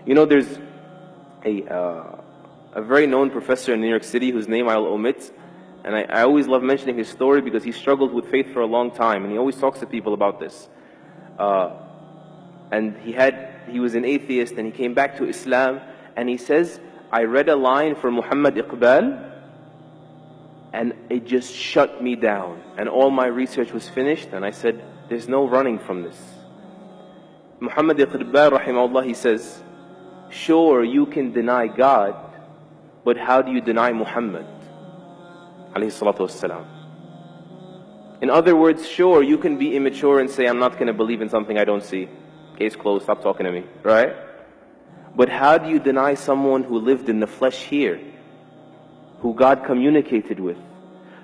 You know, there's a very known professor in New York City whose name I'll omit, and I always love mentioning his story because he struggled with faith for a long time, and he always talks to people about this. And he was an atheist, and he came back to Islam, and he says, I read a line for Muhammad Iqbal, and it just shut me down. And all my research was finished, and I said, there's no running from this. Muhammad Iqbal, rahimahullah, he says, sure, you can deny God, but how do you deny Muhammad? Alayhi salatu wassalam. In other words, sure, you can be immature and say, I'm not going to believe in something I don't see. Case closed, stop talking to me, right? But how do you deny someone who lived in the flesh here, who God communicated with?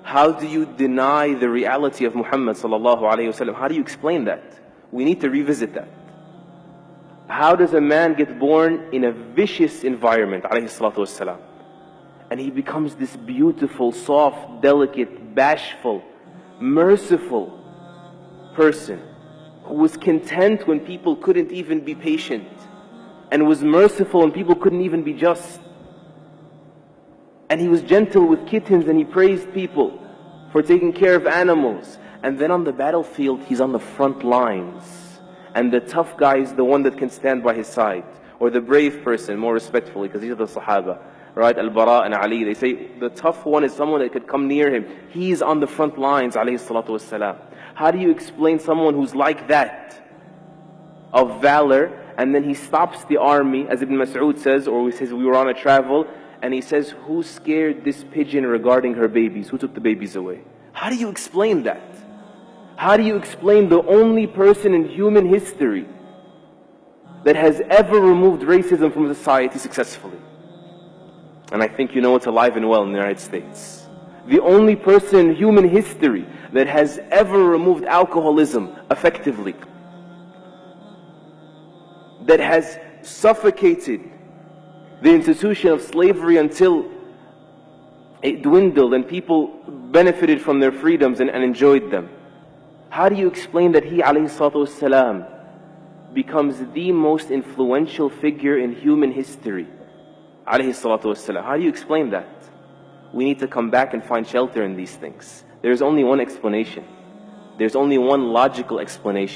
How do you deny the reality of Muhammad sallallahu alayhi wasallam? How do you explain that? We need to revisit that. How does a man get born in a vicious environment, alayhi salatu wasalam, and he becomes this beautiful, soft, delicate, bashful, merciful person who was content when people couldn't even be patient, and was merciful when people couldn't even be just. And he was gentle with kittens, and he praised people for taking care of animals. And then on the battlefield, he's on the front lines. And the tough guy is the one that can stand by his side. Or the brave person, more respectfully, because these are the Sahaba. Right? Al-Bara and Ali, they say the tough one is someone that could come near him. He's on the front lines, alayhi salatu wassalam. How do you explain someone who's like that, of valor, and then he stops the army, as Ibn Mas'ud says, or he says we were on a travel, and he says, who scared this pigeon regarding her babies? Who took the babies away? How do you explain that? How do you explain the only person in human history that has ever removed racism from society successfully? And I think you know it's alive and well in the United States. The only person in human history that has ever removed alcoholism effectively, that has suffocated the institution of slavery until it dwindled and people benefited from their freedoms and enjoyed them. How do you explain that he, alayhi salatu wassalam, becomes the most influential figure in human history? Alayhi salatu wassalam. How do you explain that? We need to come back and find shelter in these things. There's only one explanation. There's only one logical explanation.